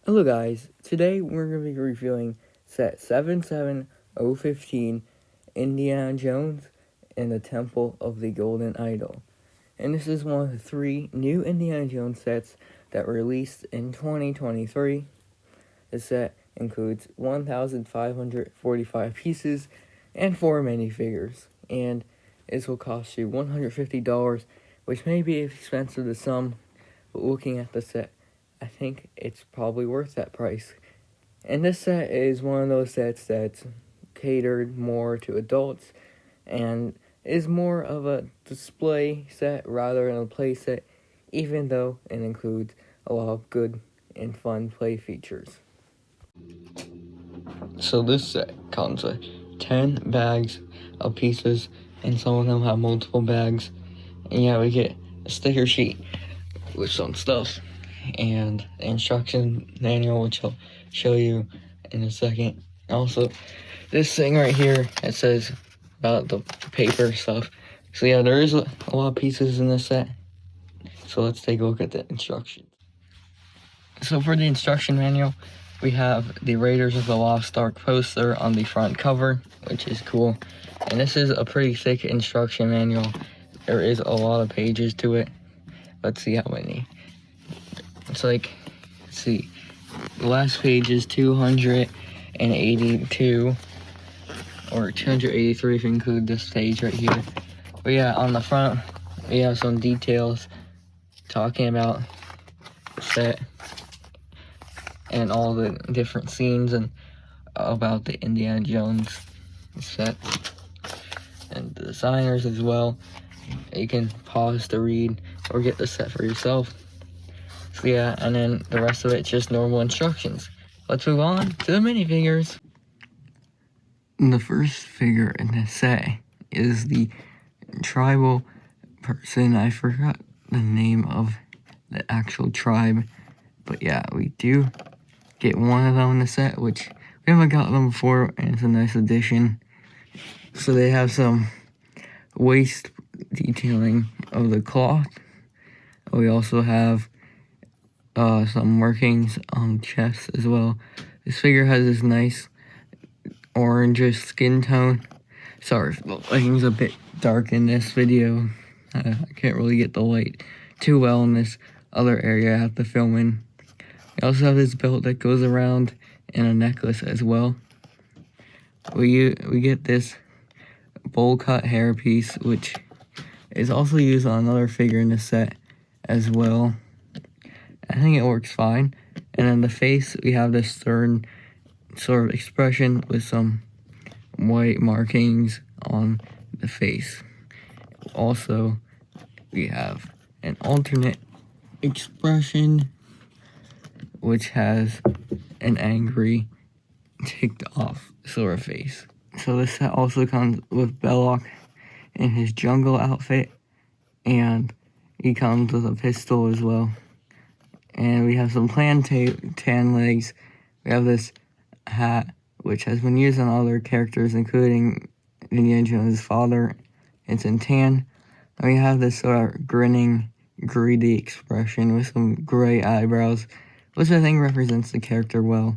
Hello guys, today we're going to be reviewing set 77015, Indiana Jones and the Temple of the Golden Idol. And this is one of the 3 new Indiana Jones sets that were released in 2023. The set includes 1,545 pieces and 4 minifigures, and this will cost you $150, which may be expensive to some, but looking at the set, I think it's probably worth that price. And this set is one of those sets that's catered more to adults and is more of a display set rather than a play set, even though it includes a lot of good and fun play features. So this set comes with 10 bags of pieces, and some of them have multiple bags. And yeah, we get a sticker sheet with some stuff and the instruction manual, which I'll show you in a second. Also, this thing right here, it says about the paper stuff. So yeah, there is a lot of pieces in this set. So let's take a look at the instructions. So for the instruction manual, we have the Raiders of the Lost Ark poster on the front cover, which is cool. And this is a pretty thick instruction manual. There is a lot of pages to it. Let's see how many. It's like, let's see, the last page is 282, or 283 if you include this page right here. But yeah, on the front, we have some details talking about the set and all the different scenes and about the Indiana Jones set and the designers as well. You can pause to read or get the set for yourself. So yeah, and then the rest of it's just normal instructions. Let's move on to the minifigures. The first figure in this set is the tribal person. I forgot the name of the actual tribe, but yeah, we do get one of them in the set, which we haven't got them before, and it's a nice addition. So they have some waist detailing of the cloth. We also have some markings on the chest as well. This figure has this nice orangish skin tone. Sorry if the lighting's a bit dark in this video. I can't really get the light too well in this other area I have to film in. We also have this belt that goes around and a necklace as well. We get this bowl cut hair piece, which is also used on another figure in the set as well. I think it works fine. And then the face, we have this stern sort of expression with some white markings on the face. Also, we have an alternate expression, which has an angry, ticked off sort of face. So this set also comes with Belloc in his jungle outfit, and he comes with a pistol as well. And we have some tan legs. We have this hat, which has been used on other characters, including Indiana Jones' father. It's in tan. And we have this sort of grinning, greedy expression with some gray eyebrows, which I think represents the character well.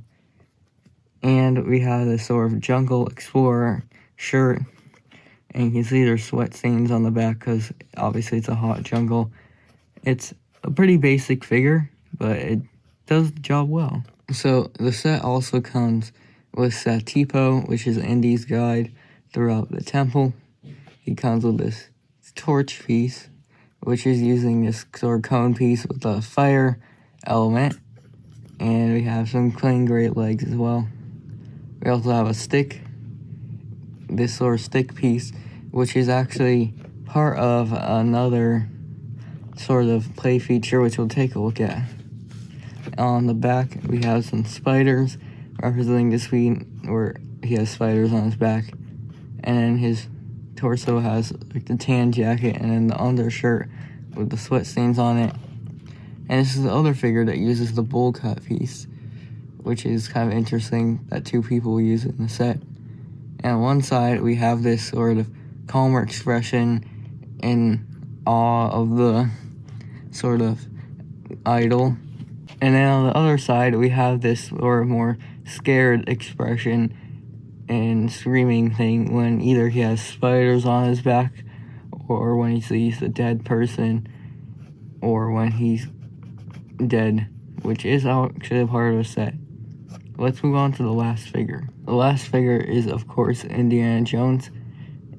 And we have this sort of jungle explorer shirt. And you can see there's sweat stains on the back because obviously it's a hot jungle. It's a pretty basic figure, but it does the job well. So the set also comes with Satipo, which is Indy's guide throughout the temple. He comes with this torch piece, which is using this sort of cone piece with a fire element. And we have some clean great legs as well. We also have a stick, this sort of stick piece, which is actually part of another sort of play feature, which we'll take a look at. On the back, we have some spiders representing the scene where he has spiders on his back. And then his torso has like the tan jacket and then the undershirt with the sweat stains on it. And this is the other figure that uses the bowl cut piece, which is kind of interesting that 2 people use it in the set. And on one side, we have this sort of calmer expression in awe of the sort of idol. And then on the other side, we have this more scared expression and screaming thing when either he has spiders on his back, or when he sees a dead person, or when he's dead, which is actually a part of the set. Let's move on to the last figure. The last figure is, of course, Indiana Jones,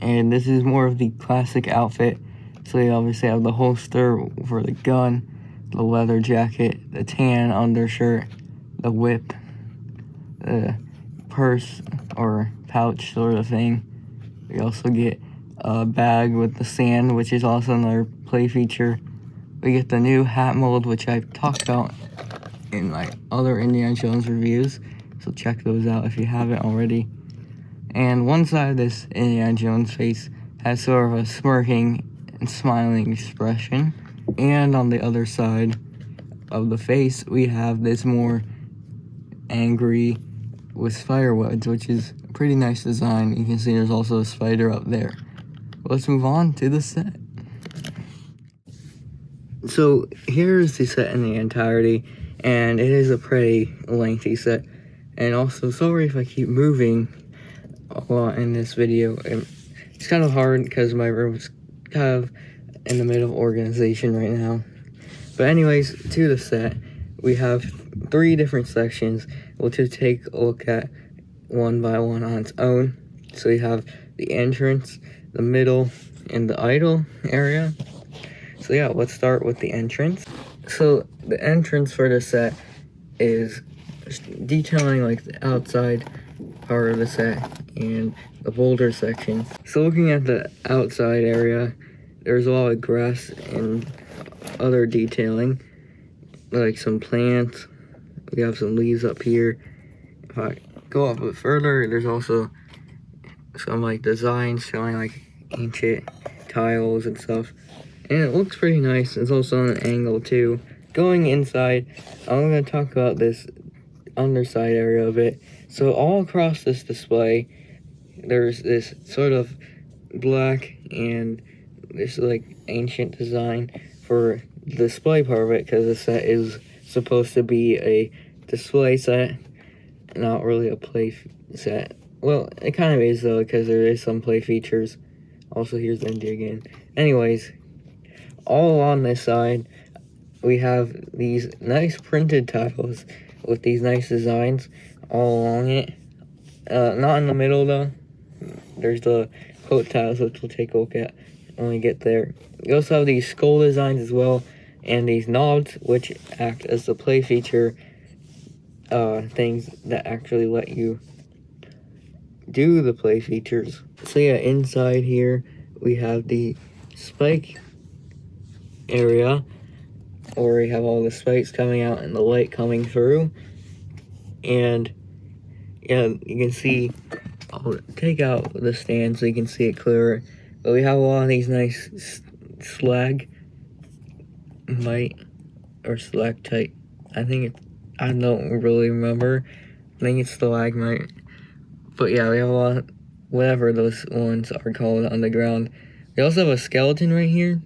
and this is more of the classic outfit. So you obviously have the holster for the gun, the leather jacket, the tan undershirt, the whip, the purse or pouch sort of thing. We also get a bag with the sand, which is also another play feature. We get the new hat mold, which I've talked about in my other Indiana Jones reviews, so check those out if you haven't already. And one side of this Indiana Jones face has sort of a smirking and smiling expression, and on the other side of the face we have this more angry with spider webs, which is a pretty nice design. You can see there's also a spider up there. Let's move on to the set. So here's the set in the entirety, and it is a pretty lengthy set. And also, sorry if I keep moving a lot in this video. It's kind of hard because my room's kind of in the middle of organization right now. But anyways, to the set, we have 3 different sections. We'll just take a look at one by one on its own. So we have the entrance, the middle, and the idle area. So yeah, let's start with the entrance. So the entrance for the set is detailing like the outside part of the set and the boulder section. So looking at the outside area, there's a lot of grass and other detailing, like some plants. We have some leaves up here. If I go up a bit further, there's also some like designs showing like ancient tiles and stuff. And it looks pretty nice. It's also on an angle too. Going inside, I'm going to talk about this underside area of it. So all across this display, there's this sort of black and this like ancient design for the display part of it, because the set is supposed to be a display set, not really a play set. Well, it kind of is though, because there is some play features. Also, here's Indy again. Anyways, all on this side, we have these nice printed tiles with these nice designs all along it. Not in the middle though. There's the quote tiles, which we'll take a look at when we get there. We also have these skull designs as well, and these knobs, which act as the play feature things that actually let you do the play features. So yeah, inside here we have the spike area, where we have all the spikes coming out and the light coming through. And yeah, you can see, I'll take out the stand so you can see it clearer, but we have a lot of these nice stalagmite or stalactite. I don't really remember. I think it's stalagmite. But yeah, we have a lot of whatever those ones are called on the ground. We also have a skeleton right here,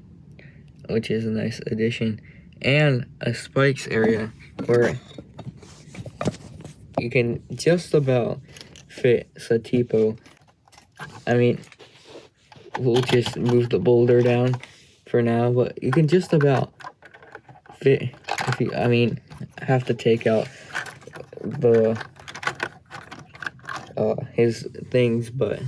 which is a nice addition, and a spikes area where you can just about fit Satipo. I mean, we'll just move the boulder down for now, but you can just about fit. Have to take out the his things, but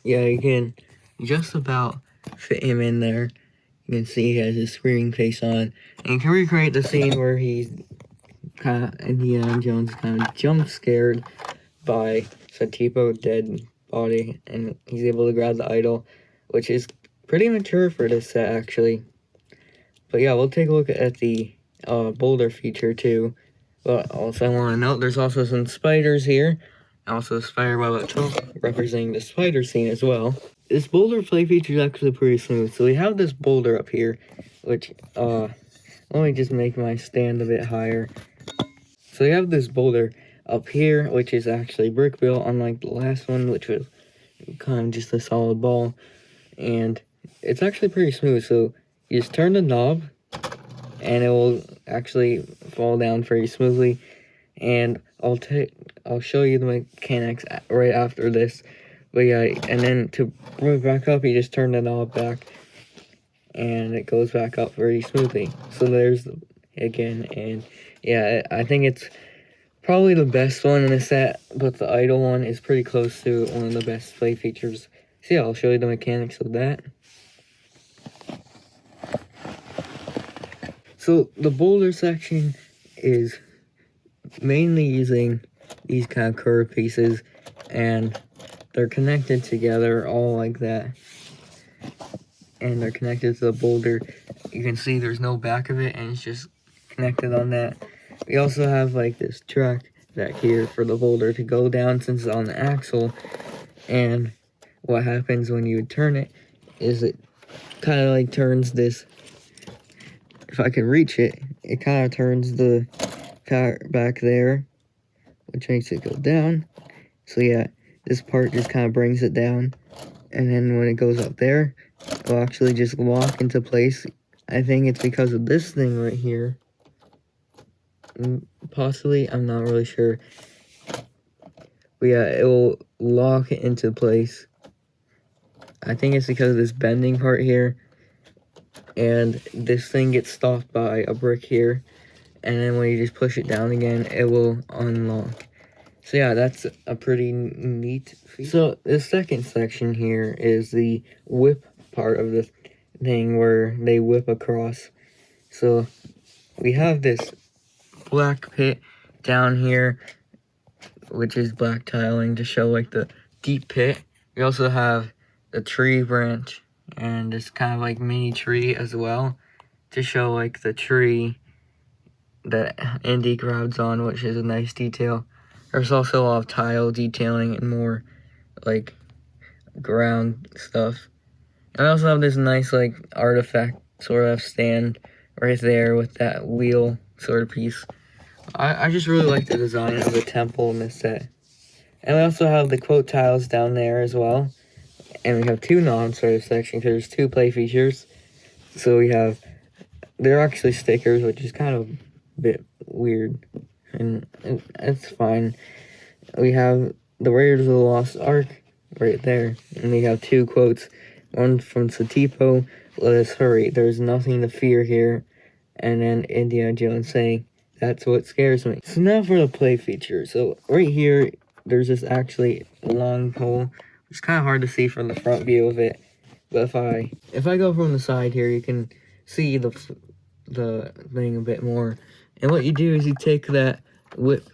yeah, you can just about fit him in there. You can see he has his screaming face on, and you can recreate the scene where he's kind of Indiana Jones kind of jump scared by Satipo's dead body, and he's able to grab the idol, which is pretty mature for this set actually. But yeah, we'll take a look at the boulder feature too. But also I want to note there's also some spiders here. Also spider web at top representing the spider scene as well. This boulder play feature is actually pretty smooth. So we have this boulder up here, which let me just make my stand a bit higher. So you have this boulder up here, which is actually brick built, unlike the last one, which was kind of just a solid ball. And it's actually pretty smooth, so you just turn the knob, and it will actually fall down very smoothly. And I'll show you the mechanics right after this. But yeah, and then to bring it back up, you just turn the knob back, and it goes back up very smoothly. So there's again, and yeah, I think it's probably the best one in the set, but the idle one is pretty close to one of the best play features. So yeah, I'll show you the mechanics of that. So the boulder section is mainly using these kind of curved pieces, and they're connected together all like that. And they're connected to the boulder. You can see there's no back of it, and it's just connected on that. We also have like this track back here for the boulder to go down since it's on the axle. And what happens when you turn it is it kind of like turns this, if I can reach it, it kind of turns the car back there, which makes it go down. So yeah, this part just kind of brings it down, and then when it goes up there, it'll actually just lock into place. I think it's because of this thing right here. Possibly, I'm not really sure. But yeah, it will lock it into place. I think it's because of this bending part here. And this thing gets stopped by a brick here. And then when you just push it down again, it will unlock. So yeah, that's a pretty neat feature. So the second section here is the whip part of the thing where they whip across. So we have this black pit down here, which is black tiling to show like the deep pit. We also have the tree branch and this kind of like mini tree as well to show like the tree that Indy crowds on, which is a nice detail. There's also a lot of tile detailing and more like ground stuff. And I also have this nice like artifact sort of stand right there with that wheel sort of piece. I just really like the design of the temple in this set. And we also have the quote tiles down there as well. And we have two non-sort of sections. There's two play features. So we have, they're actually stickers, which is kind of a bit weird. And it's fine. We have the Raiders of the Lost Ark right there. And we have two quotes. One from Satipo, "Let us hurry, there's nothing to fear here." And then Indiana Jones saying, "That's what scares me." So now for the play feature. So right here, there's this actually long pole. It's kind of hard to see from the front view of it. But if I go from the side here, you can see the thing a bit more. And what you do is you take that whip.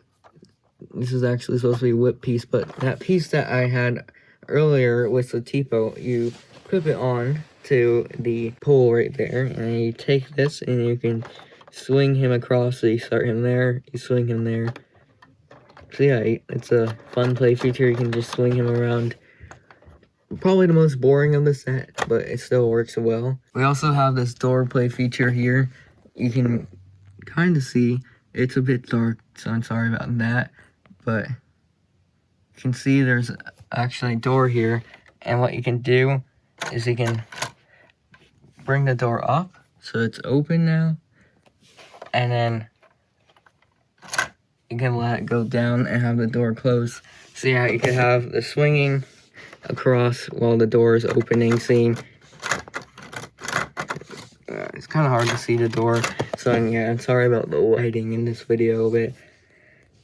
This is actually supposed to be a whip piece, but that piece that I had earlier with the tipo, you clip it on to the pole right there, and you take this and you can swing him across. So you start him there, you swing him there. So yeah, it's a fun play feature. You can just swing him around. Probably the most boring of the set, but it still works well. We also have this door play feature here. You can kind of see it's a bit dark, so I'm sorry about that. But you can see there's actually a door here, and what you can do is you can bring the door up so it's open now, and then you can let it go down and have the door closed. So yeah, you can have the swinging across while the door is opening scene. It's kind of hard to see the door, so yeah, I'm sorry about the lighting in this video a bit.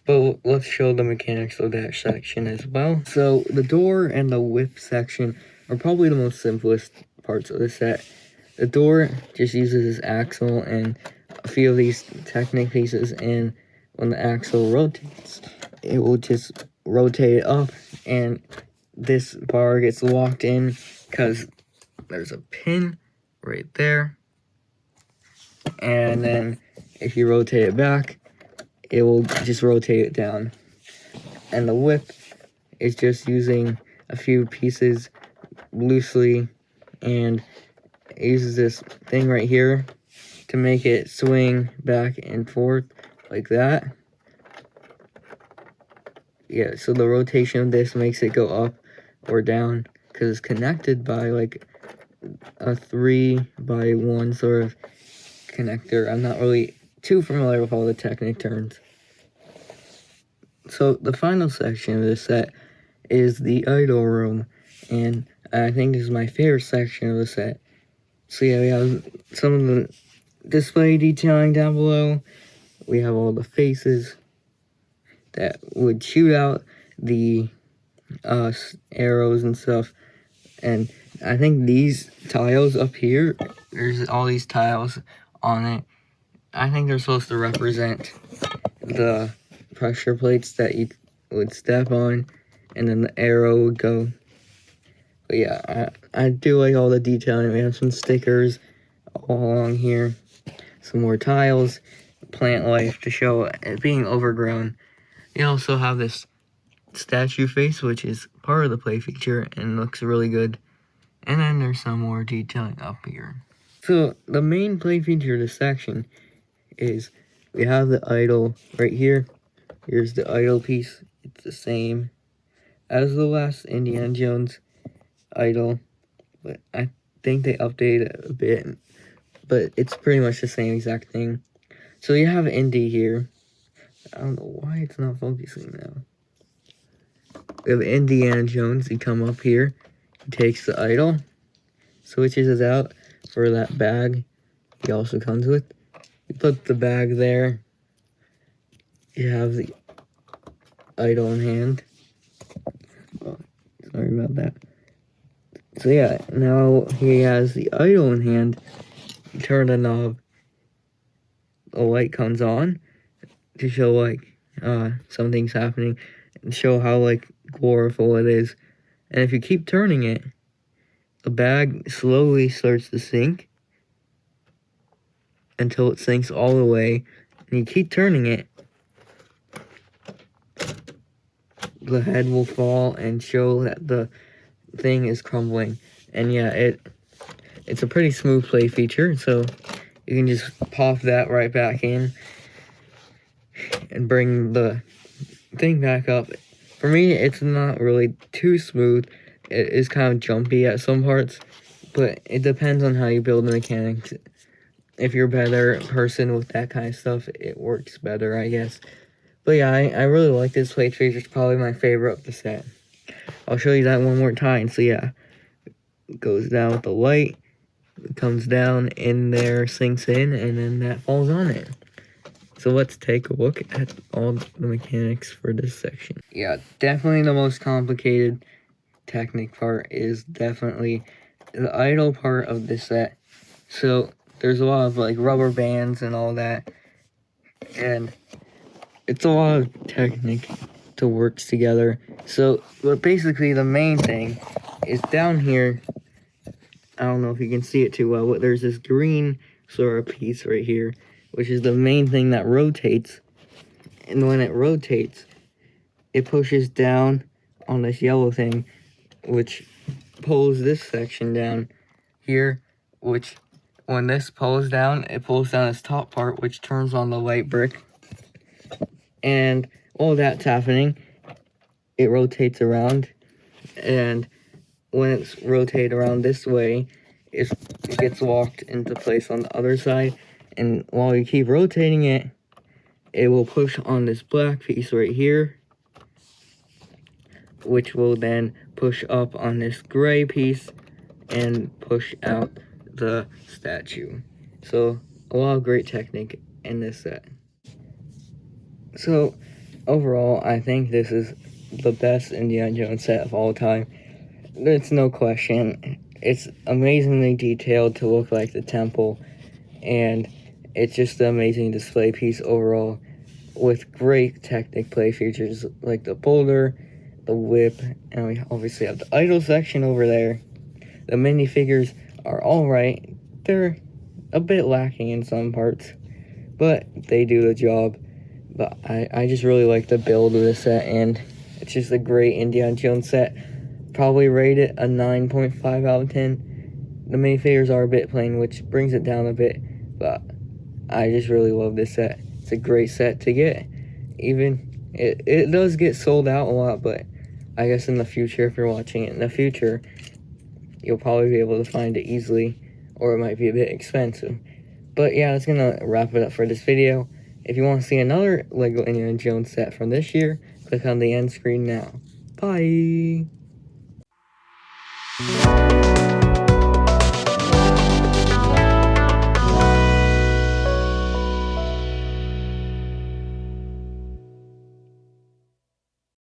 But let's show the mechanics of that section as well. So the door and the whip section are probably the most simplest parts of the set. The door just uses this axle and a few of these Technic pieces, and when the axle rotates, it will just rotate it up, and this bar gets locked in because there's a pin right there. And then if you rotate it back, it will just rotate it down. And the whip is just using a few pieces loosely, and it uses this thing right here to make it swing back and forth like that. yeah, so the rotation of this makes it go up or down because it's connected by like a 3x1 sort of connector. I'm not really too familiar with all the technical terms. So the final section of this set is the idle room, and I think this is my favorite section of the set. So yeah, we have some of the display detailing down below. We have all the faces that would shoot out the arrows and stuff. And I think these tiles up here, there's all these tiles on it. I think they're supposed to represent the pressure plates that you would step on, and then the arrow would go. But yeah, I do like all the detailing. We have some stickers all along here, some more tiles, plant life to show it being overgrown. You also have this statue face, which is part of the play feature and looks really good. And then there's some more detailing up here. So the main play feature of this section is we have the idol right here. Here's the idol piece. It's the same as the last Indiana Jones idol, but I think they updated it a bit, but it's pretty much the same exact thing. So you have Indy here. I don't know why it's not focusing now. We have Indiana Jones. He come up here. He takes the idol, switches it out for that bag he also comes with. You put the bag there. You have the idol in hand. Oh, sorry about that. So yeah, now he has the idol in hand. You turn the knob. A light comes on to show like something's happening and show how like colorful it is. And if you keep turning it, the bag slowly starts to sink until it sinks all the way. And you keep turning it, the head will fall and show that the thing is crumbling. And yeah, it's a pretty smooth play feature, so you can just pop that right back in and bring the thing back up. For me, it's not really too smooth. It is kind of jumpy at some parts, but it depends on how you build the mechanics. If you're a better person with that kind of stuff, it works better, I guess. But yeah, I really like this play feature. It's probably my favorite of the set. I'll show you that one more time. So yeah, it goes down with the light, it comes down in there, sinks in, and then that falls on it. So let's take a look at all the mechanics for this section. Yeah, definitely the most complicated technique part is definitely the idle part of this set. So there's a lot of like rubber bands and all that, and it's a lot of technique to work together. So, but basically the main thing is down here. I don't know if you can see it too well, but there's this green sort of piece right here, which is the main thing that rotates. And when it rotates, it pushes down on this yellow thing, which pulls this section down here, which when this pulls down, it pulls down this top part, which turns on the light brick. And while that's happening, it rotates around, and when it's rotated around this way, it gets locked into place on the other side. And while you keep rotating it, it will push on this black piece right here, which will then push up on this gray piece and push out the statue. So a lot of great technique in this set. So overall, I think this is the best Indiana Jones set of all time. There's no question. It's amazingly detailed to look like the temple, and it's just an amazing display piece overall with great technic play features like the boulder, the whip, and we obviously have the idol section over there. The minifigures are alright. They're a bit lacking in some parts, but they do the job. But I just really like the build of this set, and it's just a great Indiana Jones set. Probably rate it a 9.5 out of 10. The minifigures are a bit plain, which brings it down a bit, but I just really love this set. It's a great set to get, even It does get sold out a lot, but I guess in the future, if you're watching it in the future, you'll probably be able to find it easily, or it might be a bit expensive. But yeah, that's gonna wrap it up for this video. If you want to see another LEGO Indiana Jones set from this year, click on the end screen now. Bye!